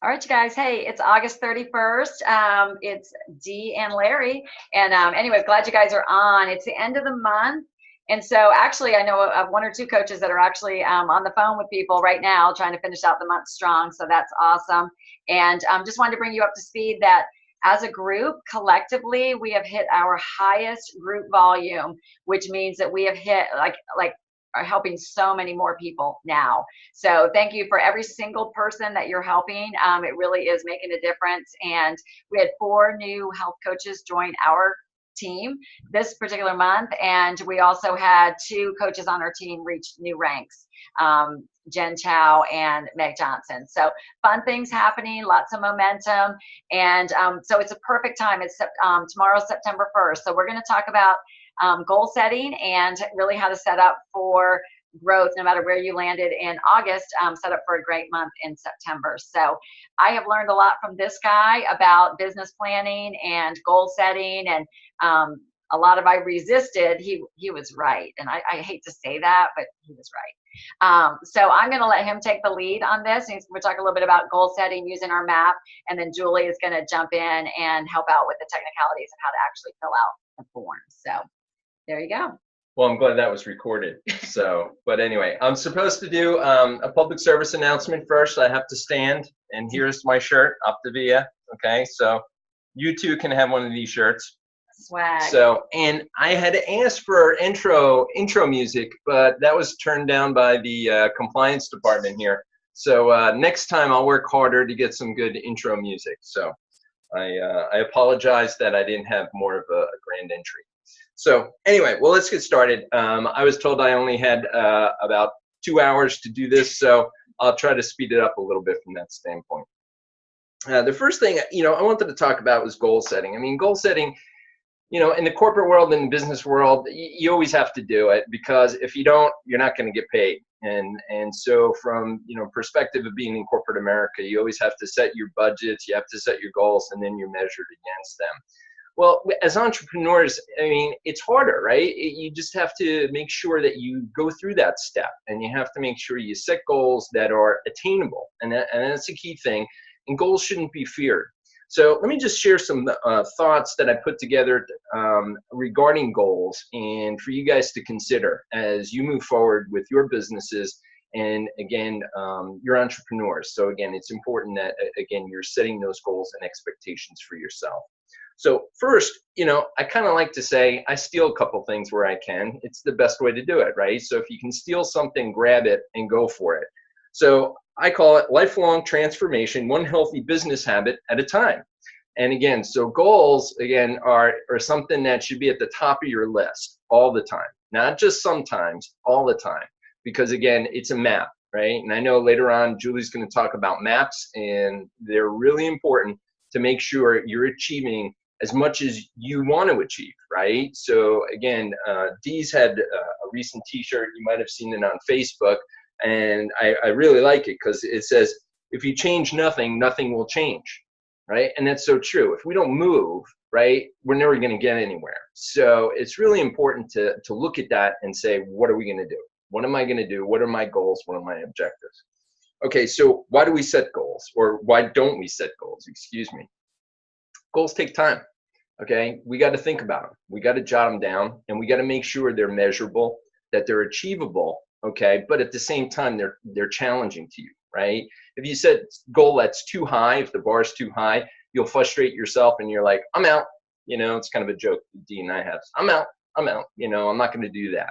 All right, you guys. Hey, it's August 31st. It's Dee and Larry. And anyways, glad you guys are on. It's the end of the month. And so actually, I know of one or two coaches that are actually on the phone with people right now trying to finish out the month strong. So that's awesome. And just wanted to bring you up to speed that as a group, collectively, we have hit our highest group volume, which means that we have hit like are helping so many more people now. So thank you for every single person that you're helping. It really is making a difference. And we had 4 new health coaches join our team this particular month. And we also had 2 coaches on our team reach new ranks, Jen Chow and Meg Johnson. So fun things happening, lots of momentum. And so it's a perfect time. It's tomorrow's September 1st. So we're going to talk about goal setting and really how to set up for growth no matter where you landed in August, set up for a great month in September. So I have learned a lot from this guy about business planning and goal setting, and a lot of I resisted. He was right, and I hate to say that, but he was right. So I'm going to let him take the lead on this. And we'll talk a little bit about goal setting using our map, and then Julie is going to jump in and help out with the technicalities of how to actually fill out the form. So there you go. Well, I'm glad that was recorded. So, but anyway, I'm supposed to do a public service announcement first. I have to stand, and here's my shirt, Optavia. Okay, so you too can have one of these shirts. Swag. So, and I had asked for intro music, but that was turned down by the compliance department here. So next time I'll work harder to get some good intro music. So I apologize that I didn't have more of a grand entry. So anyway, well, let's get started. I was told I only had about 2 hours to do this, so I'll try to speed it up a little bit from that standpoint. The first thing, I wanted to talk about was goal setting. I mean, goal setting, in the corporate world and business world, you always have to do it, because if you don't, you're not going to get paid. And so from, perspective of being in corporate America, you always have to set your budgets, you have to set your goals, and then you're measured against them. Well, as entrepreneurs, I mean, it's harder, right? You just have to make sure that you go through that step, and you have to make sure you set goals that are attainable. And that's a key thing. And goals shouldn't be feared. So let me just share some thoughts that I put together regarding goals, and for you guys to consider as you move forward with your businesses. And again, you're entrepreneurs. So again, it's important that, again, you're setting those goals and expectations for yourself. So first, I kind of like to say I steal a couple things where I can. It's the best way to do it, right? So if you can steal something, grab it and go for it. So I call it lifelong transformation, one healthy business habit at a time. And again, so goals, again, are something that should be at the top of your list all the time, not just sometimes, all the time. Because again, it's a map, right? And I know later on, Julie's going to talk about maps, and they're really important to make sure you're achieving as much as you want to achieve, right? So again, Dee's had a recent t-shirt, you might have seen it on Facebook, and I really like it because it says, if you change nothing, nothing will change, right? And that's so true. If we don't move, right, we're never going to get anywhere. So it's really important to look at that and say, what are we going to do? What am I going to do? What are my goals? What are my objectives? Okay, so why do we set goals? Or why don't we set goals? Excuse me. Goals take time. Okay, we got to think about them. We got to jot them down, and we got to make sure they're measurable, that they're achievable. Okay, but at the same time, they're challenging to you, right? If you set goal that's too high, if the bar is too high, you'll frustrate yourself, and you're like, I'm out. It's kind of a joke that Dee and I have. I'm out. I'm not going to do that.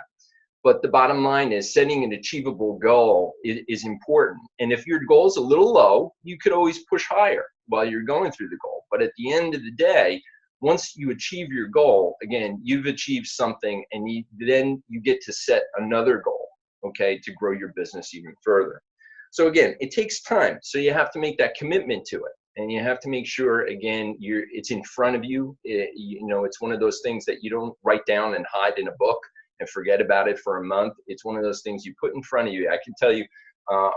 But the bottom line is setting an achievable goal is important. And if your goal is a little low, you could always push higher while you're going through the goal. But at the end of the day, once you achieve your goal, again, you've achieved something, and then you get to set another goal, okay, to grow your business even further. So again, it takes time. So you have to make that commitment to it. And you have to make sure, again, it's in front of you. It's one of those things that you don't write down and hide in a book and forget about it for a month. It's one of those things you put in front of you. I can tell you,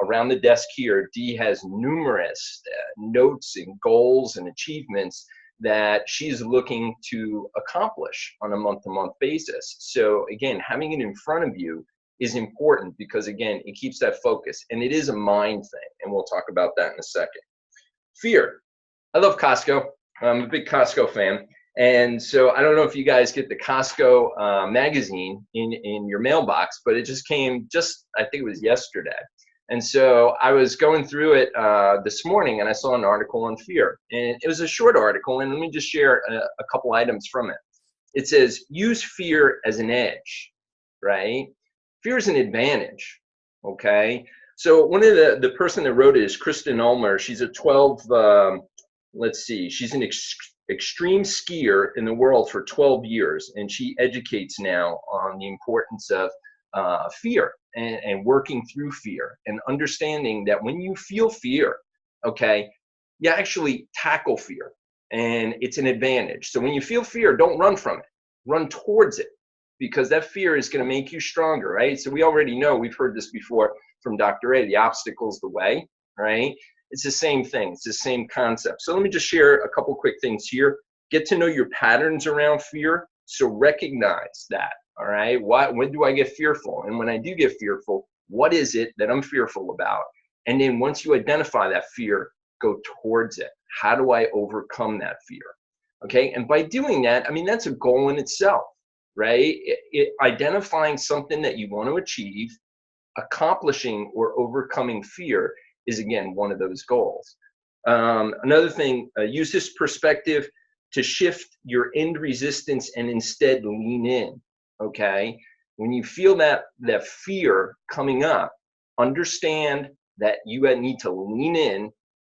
around the desk here, Dee has numerous notes and goals and achievements that she's looking to accomplish on a month-to-month basis. So again, having it in front of you is important, because again, it keeps that focus, and it is a mind thing, and we'll talk about that in a second. Fear. I love Costco. I'm a big Costco fan. And so I don't know if you guys get the Costco magazine in your mailbox, but it just came I think it was yesterday. And so I was going through it this morning, and I saw an article on fear. And it was a short article, and let me just share a couple items from it. It says, use fear as an edge, right? Fear is an advantage, okay? So one of the person that wrote it is Kristen Ulmer. She's a 12, let's see, she's an extreme skier in the world for 12 years, and she educates now on the importance of fear and working through fear and understanding that when you feel fear, okay, you actually tackle fear, and it's an advantage. So when you feel fear, don't run from it, run towards it, because that fear is going to make you stronger, right? So we already know, we've heard this before from Dr. A, the obstacle's the way, right? It's the same thing. It's the same concept. So let me just share a couple quick things here. Get to know your patterns around fear. So recognize that, all right? When do I get fearful? And when I do get fearful, what is it that I'm fearful about? And then once you identify that fear, go towards it. How do I overcome that fear? Okay, and by doing that, I mean, that's a goal in itself, right? Identifying something that you want to achieve, accomplishing or overcoming fear is, again, one of those goals. Another thing, use this perspective to shift your end resistance and instead lean in, okay? When you feel that fear coming up, understand that you need to lean in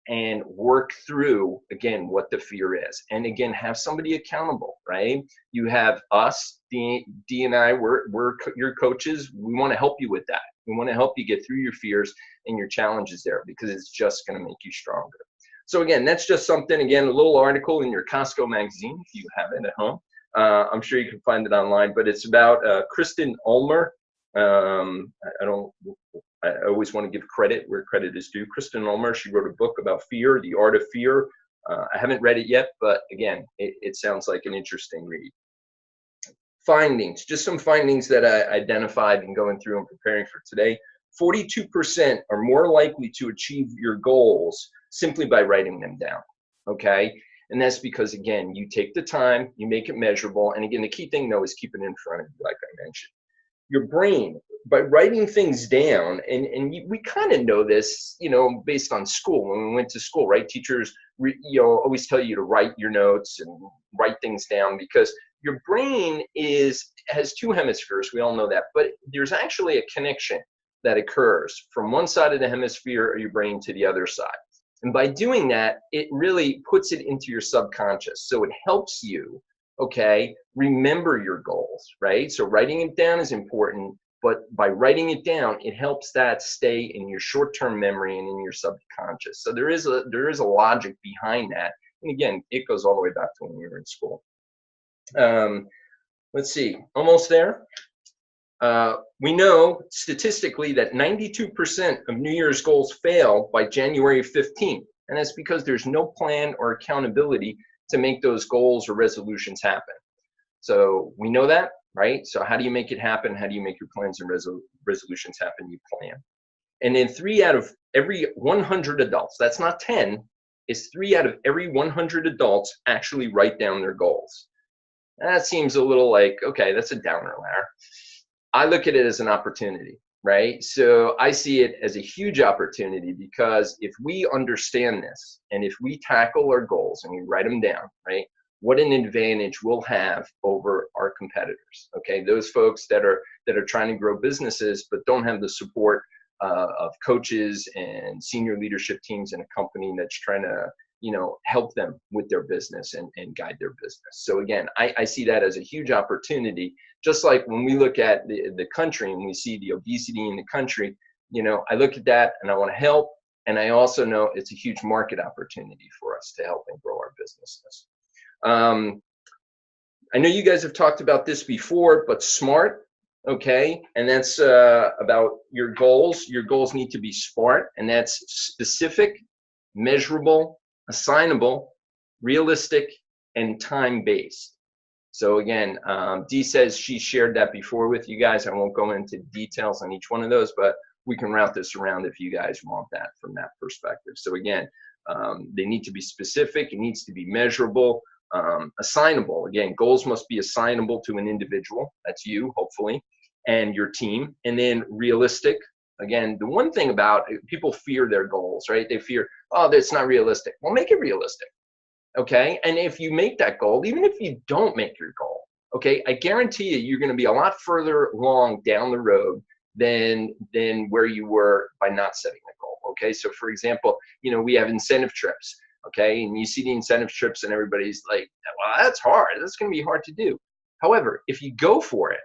and work through, again, what the fear is. And again, have somebody accountable, right? You have us, Dee and I, we're your coaches. We want to help you with that. We want to help you get through your fears and your challenges there, because it's just going to make you stronger. So again, that's just something, again, a little article in your Costco magazine, if you have it at home. I'm sure you can find it online, but it's about Kristen Ulmer. I always want to give credit where credit is due. Kristen Ulmer, she wrote a book about fear, The Art of Fear. I haven't read it yet, but again, it sounds like an interesting read. Findings, just some findings that I identified in going through and preparing for today. 42% are more likely to achieve your goals simply by writing them down, okay? And that's because, again, you take the time, you make it measurable, and again, the key thing, though, is keep it in front of you, like I mentioned. Your brain, by writing things down, and we kind of know this, you know, based on school. When we went to school, right? Teachers, always tell you to write your notes and write things down, because your brain has two hemispheres. We all know that, but there's actually a connection that occurs from one side of the hemisphere of your brain to the other side. And by doing that, it really puts it into your subconscious. So it helps you, okay, remember your goals, right? So writing it down is important, but by writing it down, it helps that stay in your short-term memory and in your subconscious. So there is a logic behind that. And again, it goes all the way back to when we were in school. Let's see, almost there. We know statistically that 92% of New Year's goals fail by January 15th. And that's because there's no plan or accountability to make those goals or resolutions happen. So we know that, right? So how do you make it happen? How do you make your plans and resolutions happen? You plan. And then 3 out of every 100 adults, that's not 10, it's 3 out of every 100 adults actually write down their goals. That seems a little like, okay, that's a downer, Larry. I look at it as an opportunity, right? So I see it as a huge opportunity, because if we understand this and if we tackle our goals and we write them down, right, what an advantage we'll have over our competitors, okay? Those folks that are trying to grow businesses but don't have the support of coaches and senior leadership teams in a company that's trying to, help them with their business and guide their business. So again, I see that as a huge opportunity. Just like when we look at the country and we see the obesity in the country, I look at that and I want to help. And I also know it's a huge market opportunity for us to help and grow our businesses. I know you guys have talked about this before, but SMART, okay? And that's about your goals. Your goals need to be SMART, and that's specific, measurable, assignable, realistic, and time-based. So again, Dee says she shared that before with you guys. I won't go into details on each one of those, but we can route this around if you guys want that from that perspective. So again, They need to be specific. It needs to be measurable, assignable. Again, goals must be assignable to an individual. That's you, hopefully, and your team. And then realistic. Again, the one thing about people fear their goals, right? They fear, oh, that's not realistic. Well, make it realistic. Okay. And if you make that goal, even if you don't make your goal, okay, I guarantee you're going to be a lot further along down the road than where you were by not setting a goal. Okay. So for example, we have incentive trips. Okay. And you see the incentive trips and everybody's like, well, that's hard. That's going to be hard to do. However, if you go for it,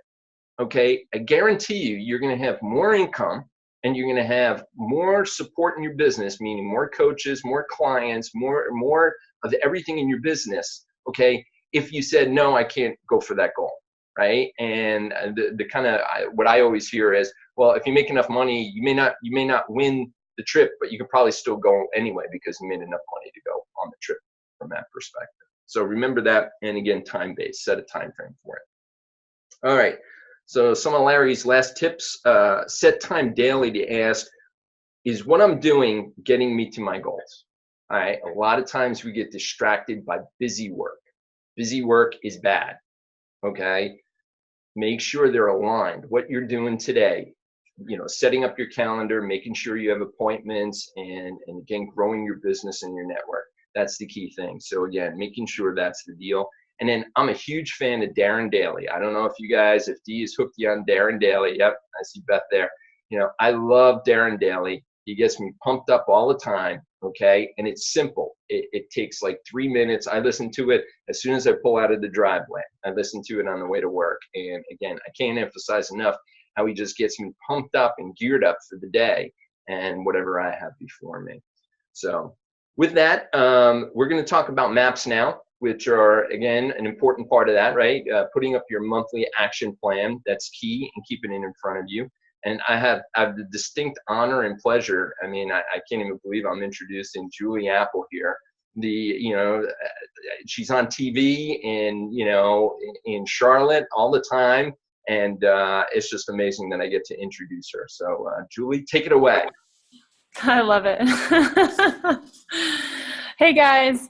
okay, I guarantee you're going to have more income and you're going to have more support in your business, meaning more coaches, more clients, more of everything in your business. Okay. If you said, no, I can't go for that goal. Right. And the kind of what I always hear is, well, if you make enough money, you may not win the trip, but you could probably still go anyway because you made enough money to go on the trip from that perspective. So remember that. And again, time-based, set a time frame for it. All right. So some of Larry's last tips, set time daily to ask, is what I'm doing getting me to my goals? All right. A lot of times we get distracted by busy work. Busy work is bad. Okay. Make sure they're aligned. What you're doing today, setting up your calendar, making sure you have appointments, and again, growing your business and your network. That's the key thing. So again, making sure that's the deal. And then I'm a huge fan of Darren Daly. I don't know if Dee has hooked you on Darren Daly. Yep, I see Beth there. I love Darren Daly. He gets me pumped up all the time, okay? And it's simple. It takes like 3 minutes. I listen to it as soon as I pull out of the driveway. I listen to it on the way to work. And again, I can't emphasize enough how he just gets me pumped up and geared up for the day and whatever I have before me. So with that, we're going to talk about maps now, which are, again, an important part of that, right? Putting up your monthly action plan, that's key, and keeping it in front of you. And I have the distinct honor and pleasure. I mean, I can't even believe I'm introducing Julie Apple here. She's on TV in Charlotte all the time. And it's just amazing that I get to introduce her. So Julie, take it away. I love it. Hey guys.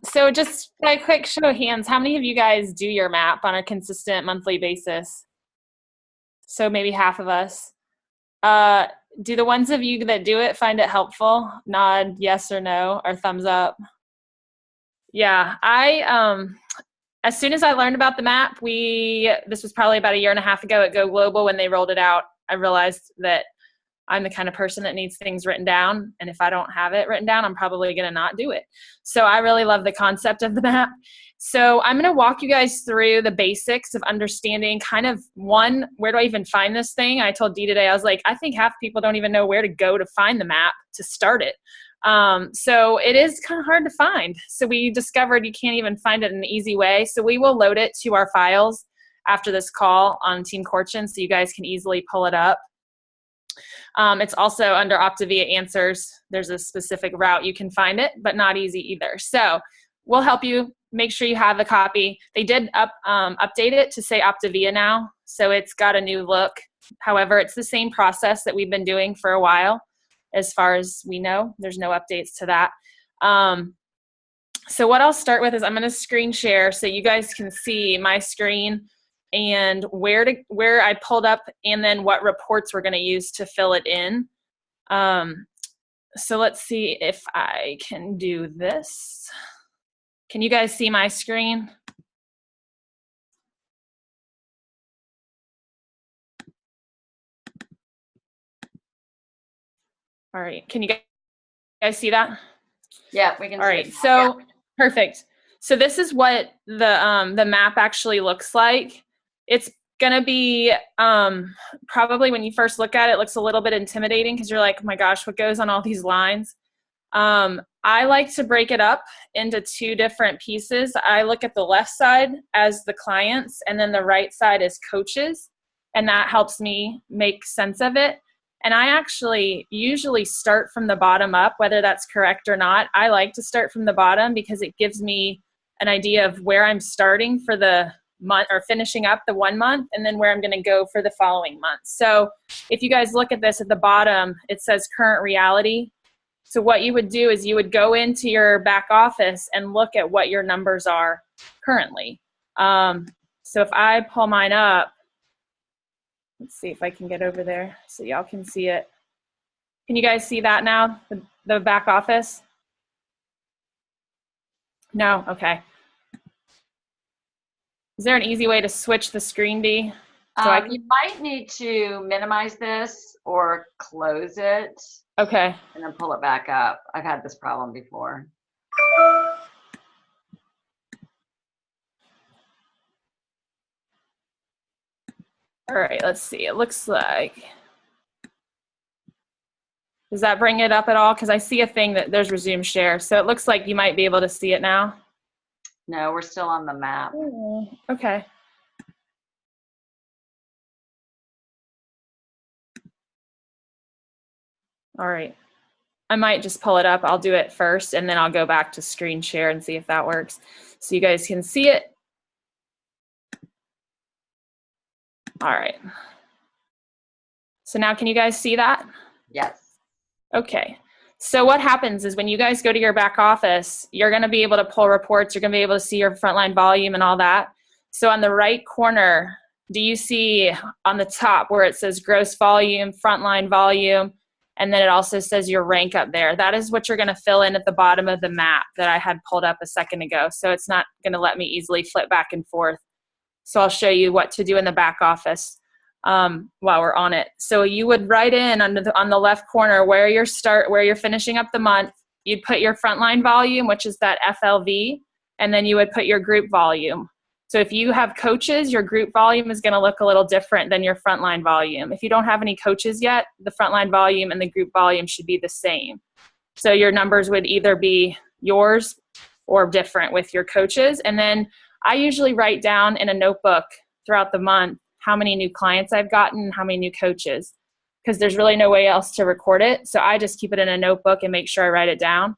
So just by a quick show of hands, how many of you guys do your map on a consistent monthly basis? So maybe half of us. Do the ones of you that do it find it helpful? Nod yes or no or thumbs up. Yeah, as soon as I learned about the map, this was probably about 1.5 years ago at Go Global when they rolled it out, I realized that I'm the kind of person that needs things written down. And if I don't have it written down, I'm probably going to not do it. So I really love the concept of the map. So I'm going to walk you guys through the basics of understanding kind of where do I even find this thing? I told Dee today, I was like, I think half people don't even know where to go to find the map to start it. So it is kind of hard to find. So we discovered you can't even find it in an easy way. So we will load it to our files after this call on Team Corchin so you guys can easily pull it up. It's also under Optavia Answers. There's a specific route you can find it, but not easy either. So we'll help you make sure you have a copy. They did update it to say Optavia now, so it's got a new look. However, it's the same process that we've been doing for a while. As far as we know, there's no updates to that. So what I'll start with is I'm going to screen share so you guys can see my screen and where I pulled up and then what reports we're going to use to fill it in. So let's see if I can do this. Can you guys see my screen? All right, can you guys see that? Yeah, we can. All right, so perfect. So this is what the map actually looks like. It's gonna be probably when you first look at it, it looks a little bit intimidating because you're like, oh my gosh, what goes on all these lines? I like to break it up into 2 different pieces. I look at the left side as the clients and then the right side as coaches, and that helps me make sense of it. And I actually usually start from the bottom up, whether that's correct or not. I like to start from the bottom because it gives me an idea of where I'm starting for the month or finishing up the 1 month and then where I'm going to go for the following month. So if you guys look at this at the bottom, it says current reality. So what you would do is you would go into your back office and look at what your numbers are currently. So if I pull mine up, let's see if I can get over there so y'all can see it. Can you guys see that now, the back office? No? Okay. Is there an easy way to switch the screen, Dee? You might need to minimize this or close it. Okay. And then pull it back up. I've had this problem before. All right, let's see. It looks like, does that bring it up at all? Because I see a thing that there's resume share. So it looks like you might be able to see it now. No, we're still on the map. Okay. All right. I might just pull it up. I'll do it first, and then I'll go back to screen share and see if that works. So you guys can see it. All right. So now can you guys see that? Yes. Okay. So what happens is when you guys go to your back office, you're going to be able to pull reports. You're going to be able to see your frontline volume and all that. So on the right corner, do you see on the top where it says gross volume, frontline volume, and then it also says your rank up there? That is what you're going to fill in at the bottom of the map that I had pulled up a second ago. So it's not going to let me easily flip back and forth. So I'll show you what to do in the back office while we're on it. So you would write in on the left corner where you're finishing up the month. You'd put your frontline volume, which is that FLV, and then you would put your group volume. So if you have coaches, your group volume is going to look a little different than your frontline volume. If you don't have any coaches yet, the frontline volume and the group volume should be the same. So your numbers would either be yours or different with your coaches. And then I usually write down in a notebook throughout the month how many new clients I've gotten, how many new coaches, because there's really no way else to record it. So I just keep it in a notebook and make sure I write it down.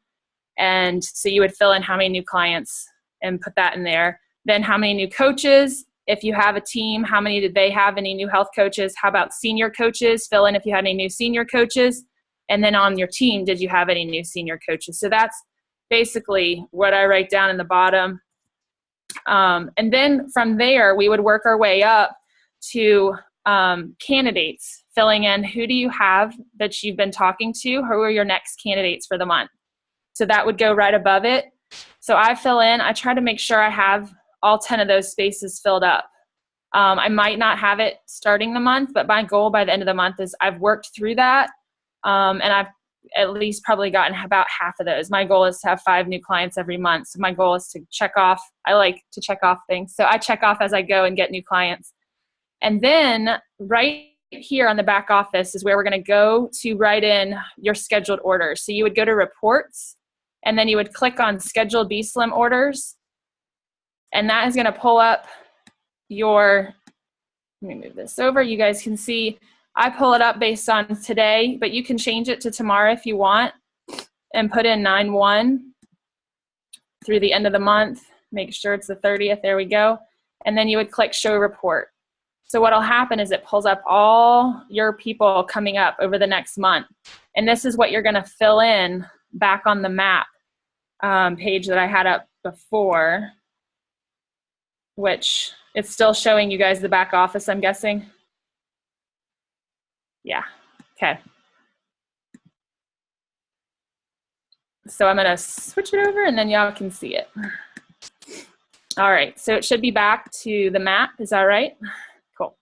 And so you would fill in how many new clients and put that in there. Then how many new coaches, if you have a team, how many did they have, any new health coaches? How about senior coaches? Fill in if you had any new senior coaches. And then on your team, did you have any new senior coaches? So that's basically what I write down in the bottom. And then from there, we would work our way up to candidates, filling in who do you have that you've been talking to, who are your next candidates for the month. So that would go right above it. So I fill in, I try to make sure I have all 10 of those spaces filled up. I might not have it starting the month, but my goal by the end of the month is I've worked through that, and I've at least probably gotten about half of those. My goal is to have 5 new clients every month. So my goal is to check off. I like to check off things. So I check off as I go and get new clients. And then right here on the back office is where we're going to go to write in your scheduled orders. So you would go to reports, and then you would click on scheduled B-Slim orders. And that is going to pull up your, let me move this over. You guys can see I pull it up based on today, but you can change it to tomorrow if you want and put in 9/1 through the end of the month. Make sure it's the 30th. There we go. And then you would click show report. So what'll happen is it pulls up all your people coming up over the next month. And this is what you're going to fill in back on the map page that I had up before, which it's still showing you guys the back office, I'm guessing. Yeah, okay. So I'm gonna switch it over and then y'all can see it. All right, so it should be back to the map, is that right? Cool.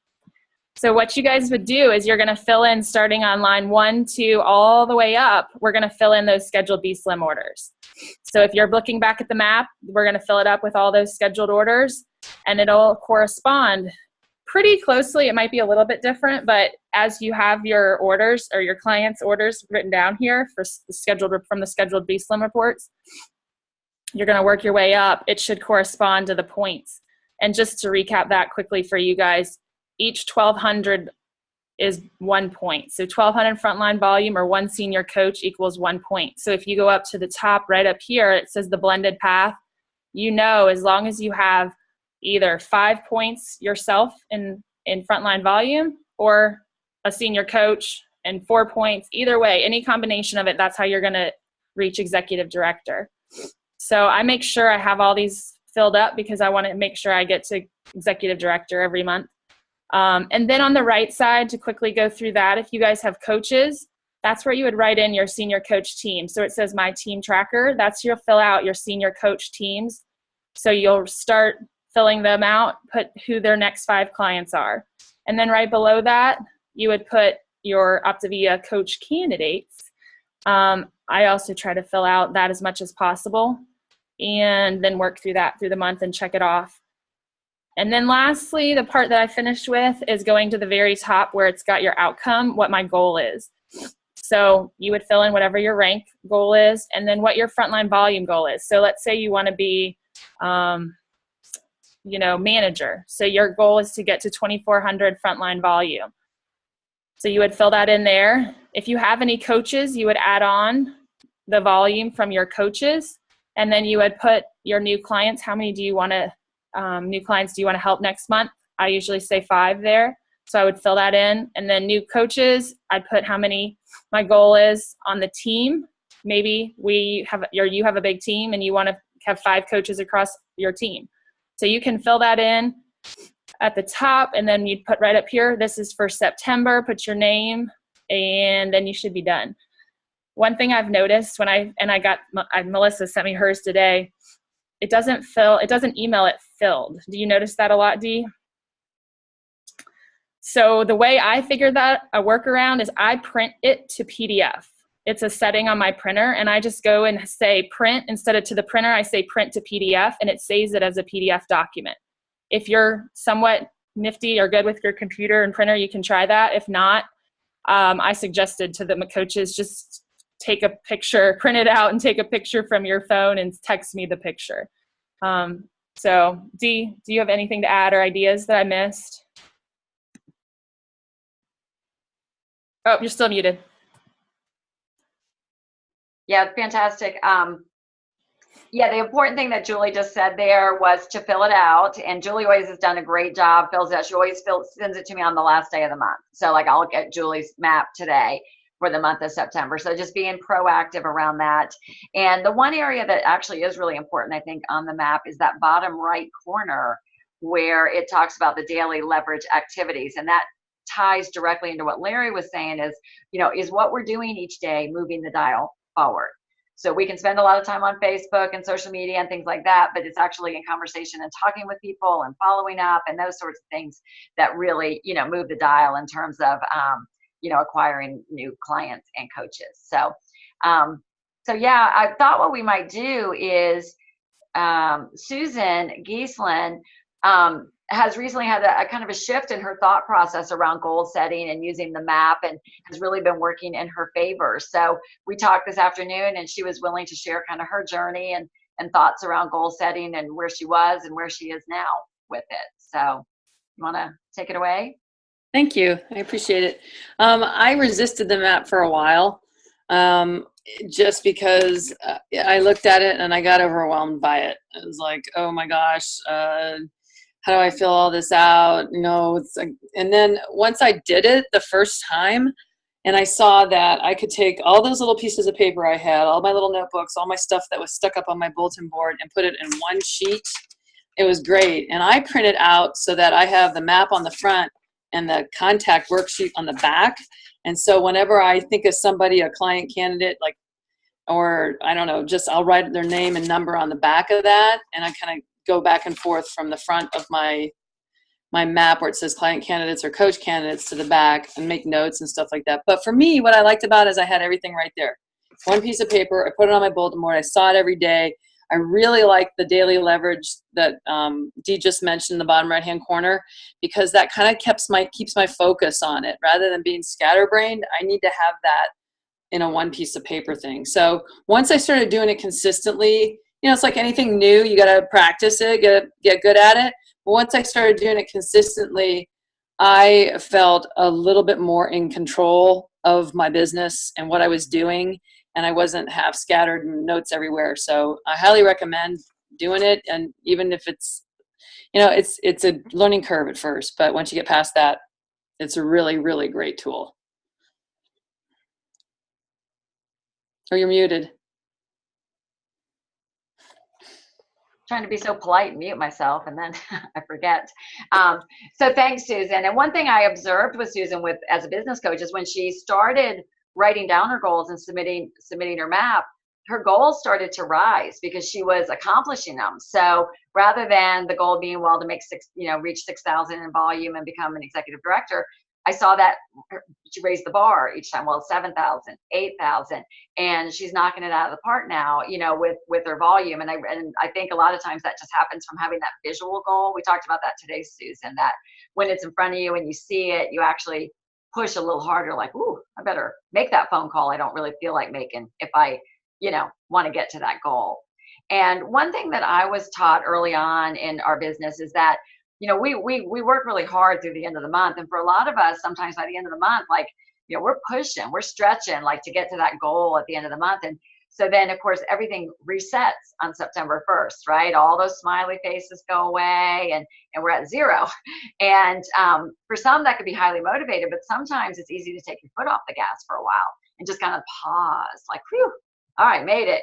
So what you guys would do is you're gonna fill in starting on line 1, 2, all the way up, we're gonna fill in those scheduled B-Slim orders. So if you're looking back at the map, we're gonna fill it up with all those scheduled orders, and it'll correspond pretty closely. It might be a little bit different, but as you have your orders or your clients' orders written down here for the scheduled B-Slim reports, you're going to work your way up. It should correspond to the points. And just to recap that quickly for you guys, each 1,200 is 1 point. So 1,200 frontline volume or 1 senior coach equals 1 point. So if you go up to the top right up here, it says the blended path. You know, as long as you have either 5 points yourself in frontline volume or a senior coach and 4 points, either way, any combination of it, that's how you're going to reach executive director. So I make sure I have all these filled up because I want to make sure I get to executive director every month. And then on the right side, to quickly go through that, if you guys have coaches, that's where you would write in your senior coach team. So it says my team tracker. That's you'll fill out your senior coach teams. So you'll start filling them out, put who their next 5 clients are. And then right below that, you would put your Optavia coach candidates. I also try to fill out that as much as possible and then work through that through the month and check it off. And then lastly, the part that I finished with is going to the very top where it's got your outcome, what my goal is. So you would fill in whatever your rank goal is and then what your frontline volume goal is. So let's say you want to be, manager. So your goal is to get to 2,400 frontline volume. So you would fill that in there. If you have any coaches, you would add on the volume from your coaches. And then you would put your new clients. How many do you want to, new clients do you want to help next month? I usually say 5 there. So I would fill that in. And then new coaches, I'd put how many my goal is on the team. Maybe you have a big team and you want to have 5 coaches across your team. So you can fill that in at the top, and then you'd put right up here, this is for September, put your name, and then you should be done. One thing I've noticed Melissa sent me hers today, it doesn't email it filled. Do you notice that a lot, Dee? So the way I figured that a workaround is I print it to PDF. It's a setting on my printer, and I just go and say print. Instead of to the printer, I say print to PDF, and it saves it as a PDF document. If you're somewhat nifty or good with your computer and printer, you can try that. If not, I suggested to the coaches, just take a picture, print it out and take a picture from your phone and text me the picture. So Dee, do you have anything to add or ideas that I missed? Oh, you're still muted. Yeah, fantastic. Yeah, the important thing that Julie just said there was to fill it out. And Julie always has done a great job, fills it out. She always sends it to me on the last day of the month. So like I'll get Julie's map today for the month of September. So just being proactive around that. And the one area that actually is really important, I think, on the map is that bottom right corner where it talks about the daily leverage activities. And that ties directly into what Larry was saying is what we're doing each day moving the dial forward. So we can spend a lot of time on Facebook and social media and things like that, but it's actually in conversation and talking with people and following up and those sorts of things that really, move the dial in terms of, acquiring new clients and coaches. So yeah, I thought what we might do is Susan Giesland has recently had a kind of a shift in her thought process around goal setting and using the map, and has really been working in her favor. So we talked this afternoon, and she was willing to share kind of her journey and thoughts around goal setting and where she was and where she is now with it. So you want to take it away? Thank you. I appreciate it. I resisted the map for a while just because I looked at it and I got overwhelmed by it. It was like, oh my gosh, how do I fill all this out? It's like, and then once I did it the first time and I saw that I could take all those little pieces of paper I had, all my little notebooks, all my stuff that was stuck up on my bulletin board, and put it in one sheet, it was great. And I print it out so that I have the map on the front and the contact worksheet on the back. And so whenever I think of somebody, a client candidate, or I don't know, just I'll write their name and number on the back of that, and I kind of go back and forth from the front of my map where it says client candidates or coach candidates to the back and make notes and stuff like that. But for me, what I liked about it is I had everything right there. One piece of paper, I put it on my bulletin board, I saw it every day. I really like the daily leverage that Dee just mentioned in the bottom right-hand corner, because that kind of keeps my focus on it. Rather than being scatterbrained, I need to have that in a one piece of paper thing. So once I started doing it consistently, it's like anything new, you got to practice it, get good at it. But once I started doing it consistently, I felt a little bit more in control of my business and what I was doing, and I wasn't half scattered and notes everywhere. So I highly recommend doing it. And even if it's, it's a learning curve at first, but once you get past that, it's a really, really great tool. Oh, you're muted. trying to be so polite and mute myself, and then I forget. So thanks, Susan. And one thing I observed with Susan as a business coach is when she started writing down her goals and submitting her map, her goals started to rise because she was accomplishing them. So rather than the goal being, well, to make reach 6,000 in volume and become an executive director, I saw that she raised the bar each time. Well, 7,000, 8,000, and she's knocking it out of the park now, with her volume. And I think a lot of times that just happens from having that visual goal. We talked about that today, Susan, that when it's in front of you and you see it, you actually push a little harder, like, ooh, I better make that phone call I don't really feel like making if I, want to get to that goal. And one thing that I was taught early on in our business is that, we work really hard through the end of the month. And for a lot of us, sometimes by the end of the month, like, we're pushing, we're stretching, like, to get to that goal at the end of the month. And so then, of course, everything resets on September 1st, right? All those smiley faces go away and we're at zero. And for some, that could be highly motivated, but sometimes it's easy to take your foot off the gas for a while and just kind of pause, like, whew, all right, made it,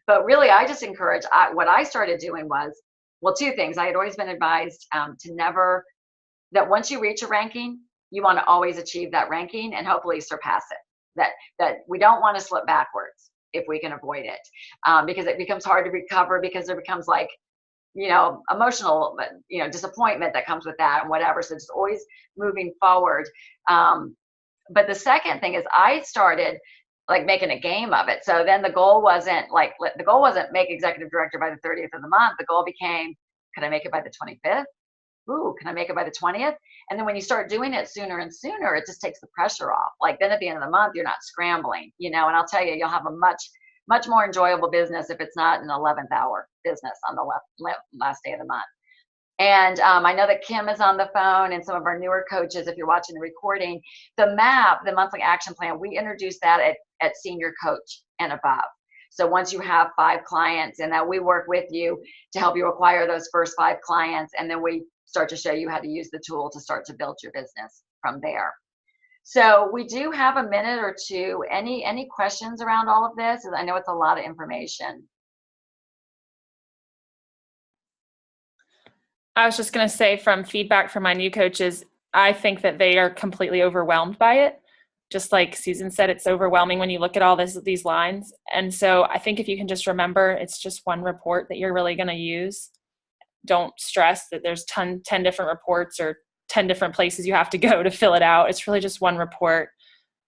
But really, I just encourage, what I started doing was, well, two things. I had always been advised that once you reach a ranking, you want to always achieve that ranking and hopefully surpass it. That we don't want to slip backwards if we can avoid it, because it becomes hard to recover, because there becomes like, emotional, disappointment that comes with that and whatever. So just always moving forward. But the second thing is I started like making a game of it. So then the goal wasn't make executive director by the 30th of the month. The goal became, can I make it by the 25th? Ooh, can I make it by the 20th? And then when you start doing it sooner and sooner, it just takes the pressure off. Like then at the end of the month, you're not scrambling, and I'll tell you, you'll have a much more enjoyable business if it's not an 11th hour business on the last day of the month. And I know that Kim is on the phone and some of our newer coaches, if you're watching the recording, the MAP, the monthly action plan, we introduced that at senior coach and above. So once you have 5 clients, and that we work with you to help you acquire those first 5 clients, and then we start to show you how to use the tool to start to build your business from there. So we do have a minute or two. Any questions around all of this? I know it's a lot of information. I was just going to say, from feedback from my new coaches, I think that they are completely overwhelmed by it. Just like Susan said, it's overwhelming when you look at all these lines. And so I think if you can just remember, it's just one report that you're really going to use. Don't stress that there's 10 different reports or 10 different places you have to go to fill it out. It's really just one report.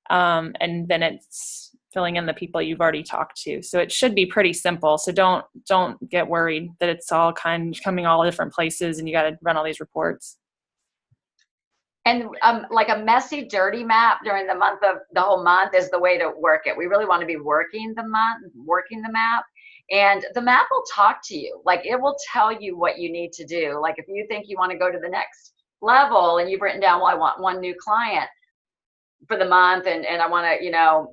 And then it's filling in the people you've already talked to. So it should be pretty simple. So don't get worried that it's all coming all different places and you got to run all these reports. And like a messy, dirty map during the whole month is the way to work it. We really want to be working the map. And the map will talk to you. Like it will tell you what you need to do. Like if you think you want to go to the next level and you've written down, well, I want 1 new client for the month and I want to,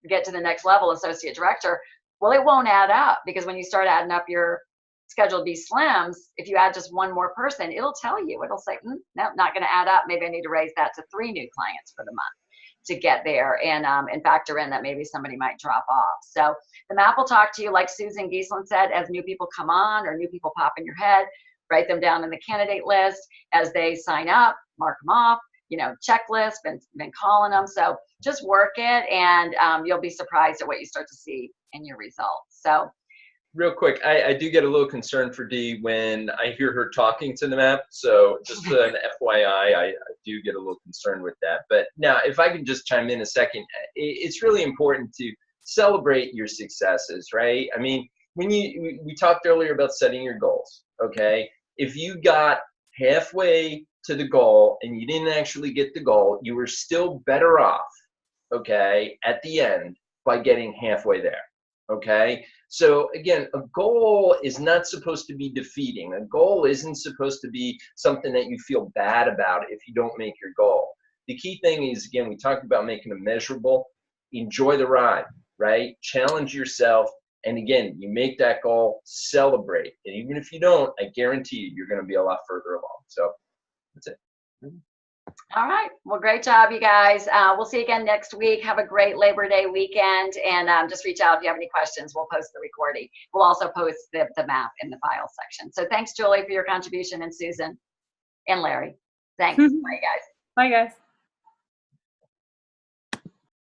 get to the next level, associate director. Well, it won't add up, because when you start adding up your Schedule B slims, if you add just 1 more person, it'll tell you, it'll say, no, not going to add up. Maybe I need to raise that to 3 new clients for the month to get there, and factor in that maybe somebody might drop off. So the map will talk to you, like Susan Giesland said, as new people come on or new people pop in your head, write them down in the candidate list. As they sign up, mark them off, checklist, been calling them. So just work it, and you'll be surprised at what you start to see in your results. So real quick, I do get a little concerned for Dee when I hear her talking to the map. So just an FYI, I do get a little concerned with that. But now, if I can just chime in a second, it's really important to celebrate your successes, right? I mean, when we talked earlier about setting your goals, okay? If you got halfway to the goal and you didn't actually get the goal, you were still better off, okay, at the end by getting halfway there, okay? So again, a goal is not supposed to be defeating. A goal isn't supposed to be something that you feel bad about if you don't make your goal. The key thing is, again, we talked about making it measurable. Enjoy the ride, right? Challenge yourself. And again, you make that goal, celebrate. And even if you don't, I guarantee you're going to be a lot further along. So that's it. All right. Well, great job, you guys. We'll see you again next week. Have a great Labor Day weekend. And just reach out if you have any questions. We'll post the recording. We'll also post the map in the file section. So thanks, Julie, for your contribution, and Susan and Larry. Thanks. Bye, guys. Bye, guys.